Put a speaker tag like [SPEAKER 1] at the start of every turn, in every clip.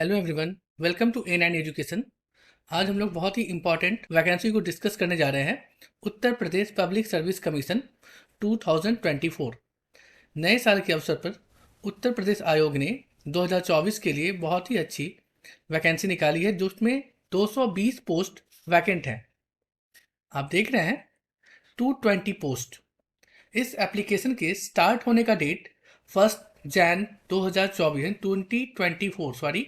[SPEAKER 1] Hello everyone, welcome to A9 education. आज हम लोग बहुत ही इंपॉर्टेंट वैकेंसी को डिस्कस करने जा रहे हैं। Uttar Pradesh public service commission 2024 नए साल के अवसर पर उत्तर प्रदेश आयोग ने 2024 के लिए बहुत ही अच्छी वैकेंसी निकाली है, जिसमें 220 पोस्ट वैकेंट हैं। आप देख रहे हैं 220 पोस्ट। इस एप्लीकेशन के स्टार्ट होने का डेट 1 जैन 2024 2024 सॉरी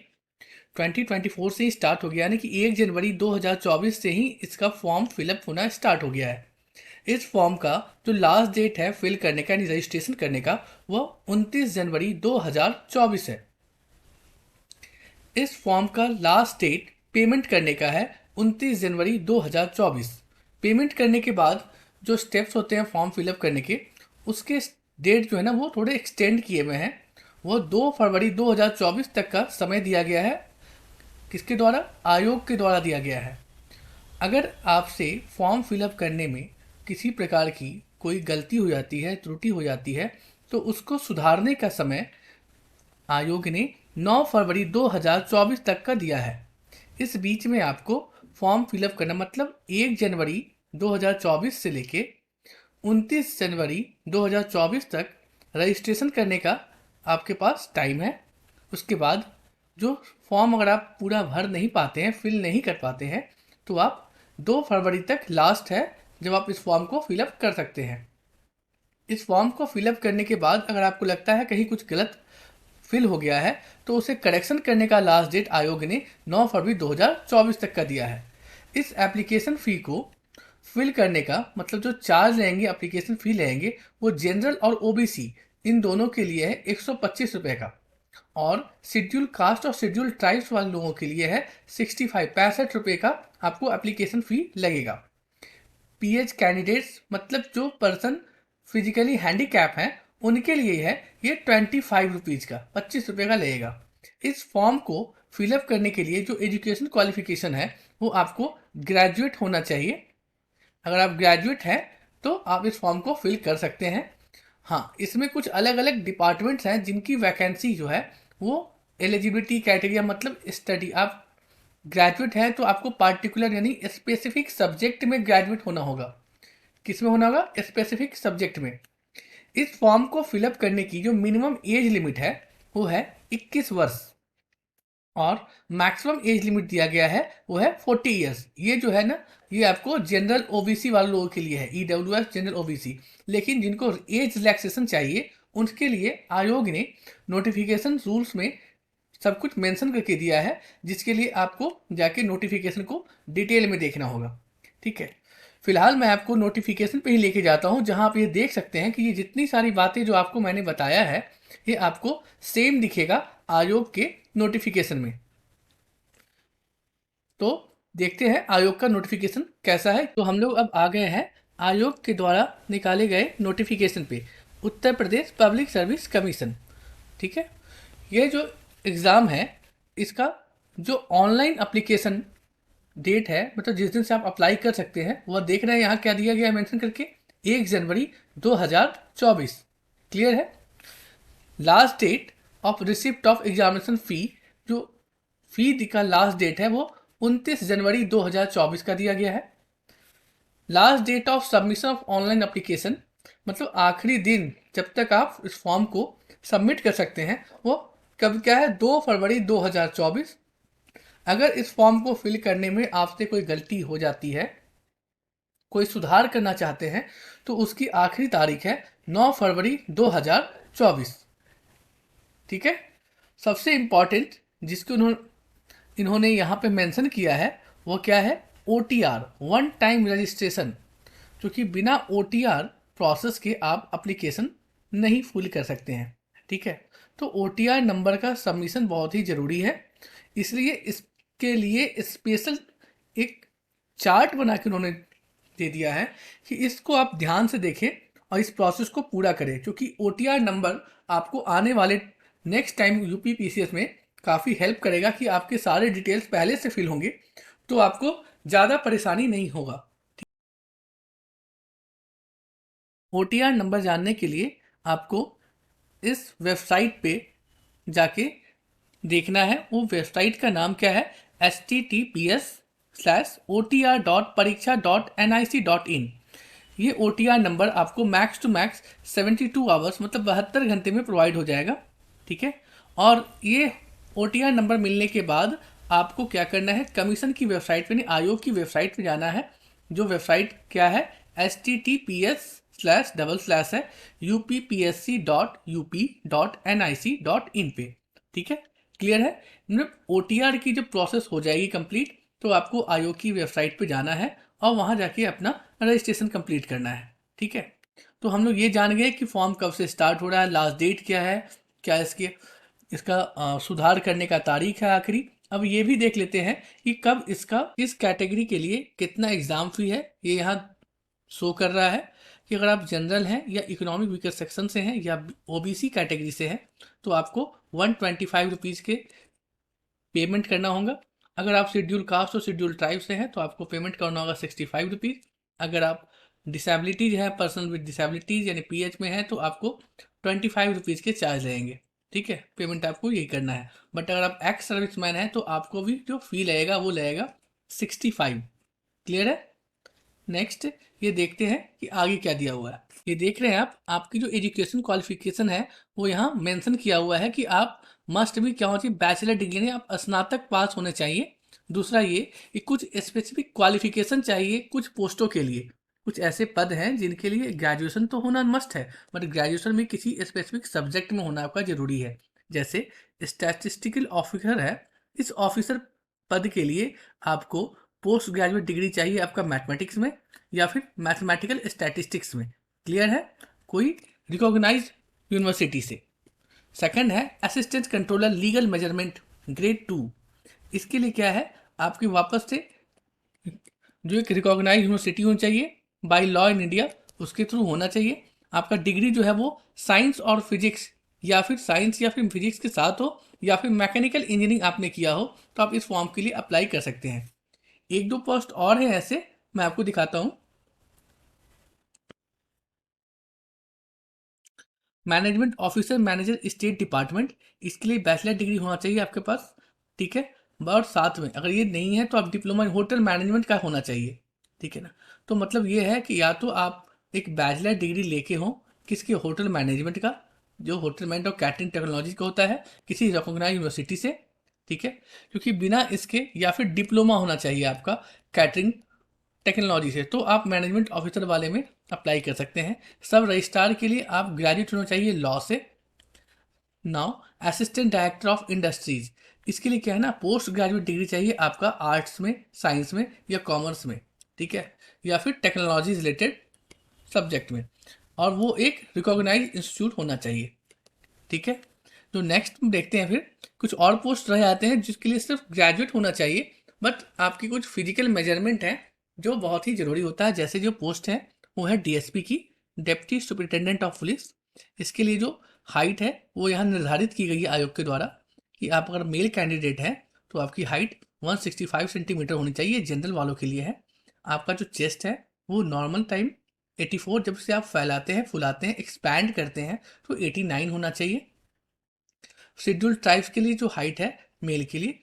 [SPEAKER 1] 2024 से ही स्टार्ट हो गया, यानी कि 1 जनवरी 2024 से ही इसका फॉर्म फिलअप होना स्टार्ट हो गया है। इस फॉर्म का जो लास्ट डेट है फिल करने का यानी रजिस्ट्रेशन करने का, वह 29 जनवरी 2024 है। इस फॉर्म का लास्ट डेट पेमेंट करने का है 29 जनवरी 2024। पेमेंट करने के बाद जो स्टेप्स होते हैं फॉर्म फिलअप करने के, उसके डेट जो है ना वो थोड़े एक्सटेंड किए हुए हैं। वो 2 फरवरी 2024 तक का समय दिया गया है। किसके द्वारा? आयोग के द्वारा दिया गया है। अगर आपसे फॉर्म फिलअप करने में किसी प्रकार की कोई गलती हो जाती है, त्रुटि हो जाती है, तो उसको सुधारने का समय आयोग ने 9 फरवरी 2024 तक का दिया है। इस बीच में आपको फॉर्म फिलअप करना, मतलब 1 जनवरी 2024 से लेके 29 जनवरी 2024 तक रजिस्ट्रेशन करने का आपके पास टाइम है। उसके बाद जो फॉर्म अगर आप पूरा भर नहीं पाते हैं, फिल नहीं कर पाते हैं, तो आप 2 फरवरी तक लास्ट है जब आप इस फॉर्म को फिलअप कर सकते हैं। इस फॉर्म को फिलअप करने के बाद अगर आपको लगता है कहीं कुछ गलत फिल हो गया है, तो उसे करेक्शन करने का लास्ट डेट आयोग ने 9 फरवरी 2024 तक का दिया है। इस एप्लीकेशन फ़ी को फिल करने का मतलब जो चार्ज लेंगे, एप्लीकेशन फ़ी लेंगे, वो जनरल और ओबीसी इन दोनों के लिए है 125 रुपये का, और शेड्यूल कास्ट और शेड्यूल ट्राइब्स वाले लोगों के लिए है 65 रुपये का आपको एप्लीकेशन फ़ी लगेगा। पीएच कैंडिडेट्स मतलब जो पर्सन फिजिकली हैंडीकैप हैं, उनके लिए है ये 25 रुपीज़ का, 25 रुपये का लगेगा। इस फॉर्म को फिलअप करने के लिए जो एजुकेशन क्वालिफिकेशन है वो आपको ग्रेजुएट होना चाहिए। अगर आप ग्रेजुएट हैं तो आप इस फॉर्म को फिल कर सकते हैं। हाँ, इसमें कुछ अलग अलग डिपार्टमेंट्स हैं जिनकी वैकेंसी जो है वो एलिजिबिलिटी क्राइटेरिया, मतलब स्टडी, आप ग्रेजुएट हैं तो आपको पार्टिकुलर यानी स्पेसिफिक सब्जेक्ट में ग्रेजुएट होना होगा। किस में होना होगा? स्पेसिफिक सब्जेक्ट में। इस फॉर्म को फिलअप करने की जो मिनिमम एज लिमिट है वो है 21 वर्ष, और मैक्सिमम एज लिमिट दिया गया है वो है 40 ईयर्स। ये जो है ना, ये आपको जनरल ओबीसी वाले लोगों के लिए है, ईडब्ल्यूएस जनरल ओबीसी। लेकिन जिनको एज रिलैक्सेशन चाहिए उनके लिए आयोग ने नोटिफिकेशन रूल्स में सब कुछ मेंशन करके दिया है, जिसके लिए आपको जाके नोटिफिकेशन को डिटेल में देखना होगा। ठीक है, फिलहाल मैं आपको नोटिफिकेशन पे ही लेके जाता हूँ, जहाँ आप ये देख सकते हैं कि ये जितनी सारी बातें जो आपको मैंने बताया है ये आपको सेम दिखेगा आयोग के नोटिफिकेशन में। तो देखते हैं आयोग का नोटिफिकेशन कैसा है। तो हम लोग अब आ गए हैं आयोग के द्वारा निकाले गए नोटिफिकेशन पे, उत्तर प्रदेश पब्लिक सर्विस कमीशन। ठीक है, ये जो एग्ज़ाम है इसका जो ऑनलाइन अप्लीकेशन डेट है, मतलब जिस दिन से आप अप्लाई कर सकते हैं, वह देख रहे हैं यहाँ क्या दिया गया है मेंशन करके, 1 जनवरी 2024। क्लियर है? Last date of receipt of examination fee, जो फी का लास्ट डेट है वो 29 जनवरी 2024 का दिया गया है। Last date of submission of online application, मतलब आखिरी दिन जब तक आप इस फॉर्म को सबमिट कर सकते हैं, वो कब क्या है? 2 फरवरी 2024। अगर इस फॉर्म को फिल करने में आपसे कोई गलती हो जाती है, कोई सुधार करना चाहते हैं, तो उसकी आखिरी तारीख है 9 फरवरी 2024। ठीक है, सबसे इम्पॉर्टेंट जिसको इन्होंने यहाँ पे मेंशन किया है वो क्या है? OTR, वन टाइम रजिस्ट्रेशन, क्योंकि बिना OTR प्रोसेस के आप एप्लीकेशन नहीं फुल कर सकते हैं। ठीक है, तो OTR नंबर का सबमिशन बहुत ही ज़रूरी है, इसलिए इसके लिए स्पेशल एक चार्ट बना के उन्होंने दे दिया है कि इसको आप ध्यान से देखें और इस प्रोसेस को पूरा करें, क्योंकि OTR नंबर आपको आने वाले नेक्स्ट टाइम यूपी पीसीएस में काफ़ी हेल्प करेगा कि आपके सारे डिटेल्स पहले से फिल होंगे, तो आपको ज़्यादा परेशानी नहीं होगा। OTR नंबर जानने के लिए आपको इस वेबसाइट पे जाके देखना है वो वेबसाइट का नाम क्या है, https://otr.pariksha.nic.in। ये OTR नंबर आपको मैक्स टू मैक्स 72 आवर्स मतलब 72 घंटे में प्रोवाइड हो जाएगा। ठीक है, और ये OTR नंबर मिलने के बाद आपको क्या करना है, कमीशन की वेबसाइट पे, आयोग की वेबसाइट पे जाना है। जो वेबसाइट क्या है, https:// है uppsc.up.nic.in पे। ठीक है, क्लियर है। मतलब OTR की जब प्रोसेस हो जाएगी कंप्लीट, तो आपको आयोग की वेबसाइट पे जाना है और वहाँ जाके अपना रजिस्ट्रेशन कंप्लीट करना है। ठीक है, तो हम लोग ये जान गए कि फॉर्म कब से स्टार्ट हो रहा है, लास्ट डेट क्या है, क्या इसका सुधार करने का तारीख है आखिरी। अब ये भी देख लेते हैं कि कब इसका इस कैटेगरी के लिए कितना एग्ज़ाम फी है। ये यहाँ शो कर रहा है कि अगर आप जनरल हैं या इकोनॉमिक वीकर सेक्शन से हैं या OBC कैटेगरी से हैं तो आपको 125 रुपीज़ के पेमेंट करना होगा। अगर आप शेड्यूल कास्ट और शेड्यूल ट्राइब से हैं तो आपको पेमेंट करना होगा 65 रुपीज़। अगर आप डिसेबिलिटीज हैं, पर्सन विद डिसेबिलिटीज यानी PH में हैं, तो आपको 25 रुपीज़ के चार्ज रहेंगे। ठीक है, पेमेंट आपको यही करना है। बट अगर आप एक्स सर्विसमैन हैं तो आपको भी जो फी लगेगा वो लगेगा 65। क्लियर है। नेक्स्ट ये देखते हैं कि आगे क्या दिया हुआ है। ये देख रहे हैं आप, आपकी जो एजुकेशन क्वालिफिकेशन है वो यहाँ मेंशन किया हुआ है कि आप मस्ट भी क्या होना चाहिए, बैचलर डिग्री यानी आप स्नातक पास होने चाहिए। दूसरा ये कि कुछ स्पेसिफिक क्वालिफिकेशन चाहिए कुछ पोस्टों के लिए। कुछ ऐसे पद हैं जिनके लिए ग्रेजुएशन तो होना मस्ट है, बट ग्रेजुएशन में किसी स्पेसिफिक सब्जेक्ट में होना आपका जरूरी है। जैसे स्टैटिस्टिकल ऑफिसर है, इस ऑफिसर पद के लिए आपको पोस्ट ग्रेजुएट डिग्री चाहिए आपका मैथमेटिक्स में या फिर मैथमेटिकल स्टैटिस्टिक्स में। क्लियर है, कोई रिकॉग्नाइज्ड यूनिवर्सिटी से। सेकंड है assistant controller legal measurement grade 2। इसके लिए क्या है, आपकी वापस से जो एक रिकॉग्नाइज यूनिवर्सिटी होनी चाहिए बाय लॉ इन इंडिया, उसके थ्रू होना चाहिए। आपका डिग्री जो है वो साइंस और फिजिक्स या फिर साइंस या फिर फिजिक्स के साथ हो या फिर मैकेनिकल इंजीनियरिंग आपने किया हो तो आप इस फॉर्म के लिए अप्लाई कर सकते हैं। एक दो पोस्ट और है ऐसे, मैं आपको दिखाता हूं। Management officer manager state department, इसके लिए बैचलर डिग्री होना चाहिए आपके पास। ठीक है, और साथ में अगर ये नहीं है तो आप डिप्लोमा इन होटल मैनेजमेंट का होना चाहिए। ठीक है ना, तो मतलब ये है कि या तो आप एक बैचलर डिग्री लेके हो किसके, होटल मैनेजमेंट का, जो होटल मैनेजमेंट और कैटरिंग टेक्नोलॉजी का होता है, किसी रिकॉग्नाइज यूनिवर्सिटी से। ठीक है, क्योंकि बिना इसके या फिर डिप्लोमा होना चाहिए आपका कैटरिंग टेक्नोलॉजी से, तो आप मैनेजमेंट ऑफिसर वाले में अप्लाई कर सकते हैं। सब रजिस्ट्रार के लिए आप ग्रेजुएट होना चाहिए लॉ से। Now assistant director of industries, इसके लिए क्या है ना, पोस्ट ग्रेजुएट डिग्री चाहिए आपका आर्ट्स में, साइंस में या कॉमर्स में। ठीक है, या फिर टेक्नोलॉजी रिलेटेड सब्जेक्ट में, और वो एक रिकॉग्नाइज इंस्टीट्यूट होना चाहिए। ठीक है, तो नेक्स्ट देखते हैं फिर कुछ और पोस्ट रह जाते हैं जिसके लिए सिर्फ ग्रेजुएट होना चाहिए, बट आपकी कुछ फिजिकल मेजरमेंट है जो बहुत ही ज़रूरी होता है। जैसे जो पोस्ट है वो है DSP की, डेप्टी सुपरिटेंडेंट ऑफ पुलिस। इसके लिए जो हाइट है वो यहाँ निर्धारित की गई है आयोग के द्वारा कि आप अगर मेल कैंडिडेट हैं तो आपकी हाइट 165 सेंटीमीटर होनी चाहिए, जनरल वालों के लिए है। आपका जो चेस्ट है वो नॉर्मल टाइम 84, जब से आप फैलाते हैं फुलाते हैं एक्सपैंड करते हैं तो 89 होना चाहिए। शेड्यूल्ड ट्राइब्स के लिए जो हाइट है मेल के लिए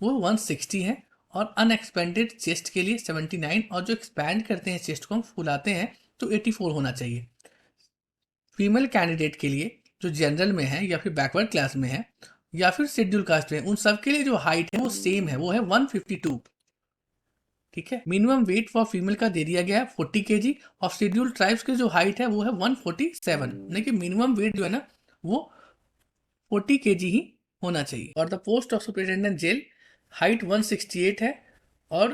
[SPEAKER 1] वो 160 है, और अनएक्सपेंडेड चेस्ट के लिए 79, और जो एक्सपैंड करते हैं चेस्ट को हम फुलाते हैं तो 84 होना चाहिए। फीमेल कैंडिडेट के लिए जो जनरल में है या फिर बैकवर्ड क्लास में है या फिर शेड्यूल कास्ट में, उन सब के लिए जो हाइट है वो सेम है, वो है 152। ठीक है, मिनिमम वेट फॉर फीमेल का दे दिया गया है 40 kg, और शेड्यूल ट्राइब्स की जो हाइट है वो है 147, यानी कि मिनिमम वेट जो है ना वो 40 kg ही होना चाहिए। और the post of superintendent jail height 168 है, और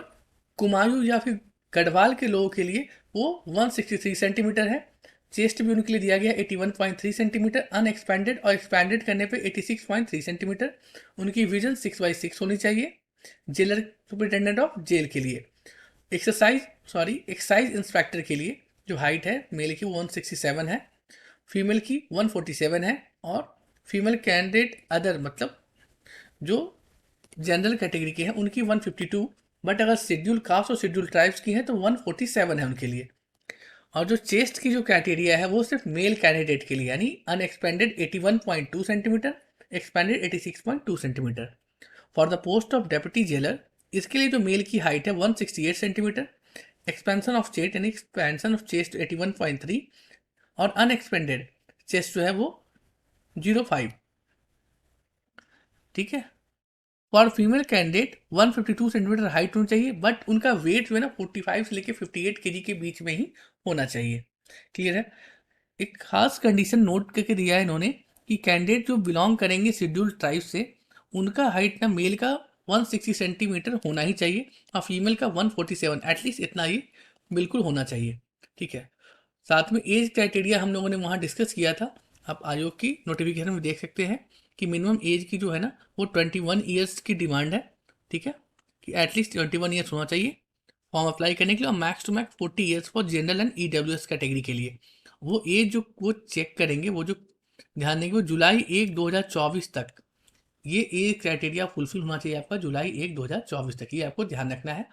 [SPEAKER 1] कुमायूं या फिर गढ़वाल के लोगों के लिए वो 163 सेंटीमीटर है। चेस्ट भी उनके लिए दिया गया 81.3 सेंटीमीटर, अनएक्सपैंडेड और एक्सपैंडेड करने पे 86.3 सेंटीमीटर। उनकी विजन 6/6 होनी चाहिए। जेलर सुपरिटेंडेंट ऑफ जेल के लिए एक्साइज इंस्पेक्टर के लिए जो हाइट है मेल की 167 है, फीमेल की 147 है, और फीमेल कैंडिडेट अदर मतलब जो जनरल कैटेगरी के हैं उनकी 152, बट अगर शेड्यूल कास्ट और शेड्यूल ट्राइब्स की हैं तो 147 है उनके लिए। और जो चेस्ट की जो क्राइटेरिया है वो सिर्फ मेल कैंडिडेट के लिए, यानी unexpanded 81.2 centimetre, expanded 86.2 centimetre. For the post of deputy jailer, इसके लिए जो मेल की हाइट है 168 सेंटीमीटर, एक्सपेंशन ऑफ चेस्ट यानी एक्सपेंशन ऑफ चेस्ट 81.3 और अनएक्सपेंडेड चेस्ट जो है वो 05। ठीक है। For female candidate 152 centimetre height होनी चाहिए, बट उनका वेट जो है ना 45 से लेकर 58 केजी के बीच में ही होना चाहिए। क्लियर है। एक खास कंडीशन नोट करके दिया है इन्होंने कि कैंडिडेट जो बिलोंग करेंगे शेड्यूल्ड ट्राइब से, उनका हाइट ना मेल का 160 सेंटीमीटर होना ही चाहिए और फीमेल का 147, एटलीस्ट इतना ही बिल्कुल होना चाहिए। ठीक है। साथ में एज क्राइटेरिया हम लोगों ने वहाँ डिस्कस किया था, आप आयोग की नोटिफिकेशन में देख सकते हैं कि मिनिमम एज की जो है ना वो 21 ईयर्स की डिमांड है। ठीक है, कि एटलीस्ट 21 ईयर्स होना चाहिए फॉर्म अप्लाई करने के लिए, और max to max 40 years for general and EWS category के लिए। वो एज जो वो चेक करेंगे, वो जो ध्यान देंगे, वो जुलाई 1 2024 तक ये एज क्राइटेरिया फुलफिल होना चाहिए आपका, जुलाई 1 2024 तक, ये आपको ध्यान रखना है।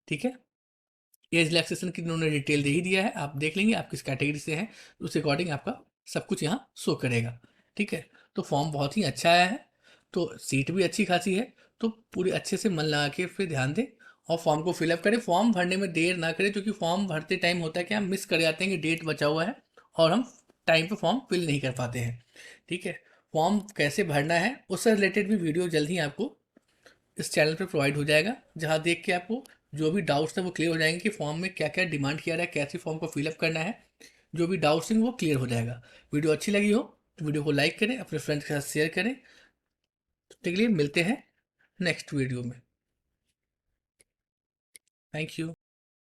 [SPEAKER 1] ठीक है। एज रिलैक्सेशन की उन्होंने डिटेल दे ही दिया है, आप देख लेंगे आप किस कैटेगरी से हैं, उस अकॉर्डिंग आपका सब कुछ यहाँ शो करेगा। ठीक है। तो फॉर्म बहुत ही अच्छा आया है, तो सीट भी अच्छी खासी है, तो पूरे अच्छे से मन लगा के फिर ध्यान दें और फॉर्म को फिलअप करें। फॉर्म भरने में देर ना करें, क्योंकि फॉर्म भरते टाइम होता है कि हम मिस कर जाते हैं कि डेट बचा हुआ है और हम टाइम पे फॉर्म फिल नहीं कर पाते हैं। ठीक है। फॉर्म कैसे भरना है उससे रिलेटेड भी वीडियो जल्द ही आपको इस चैनल पे प्रोवाइड हो जाएगा, जहाँ देख के आपको जो भी डाउट्स हैं वो क्लियर हो जाएंगे कि फॉर्म में क्या क्या डिमांड किया रहा है, कैसे फॉर्म को फिलअप करना है, जो भी डाउट्स हैं वो क्लियर हो जाएगा। वीडियो अच्छी लगी हो तो वीडियो को लाइक करें, अपने फ्रेंड्स के साथ शेयर करें। तब तक के लिए मिलते हैं नेक्स्ट वीडियो में। Thank you.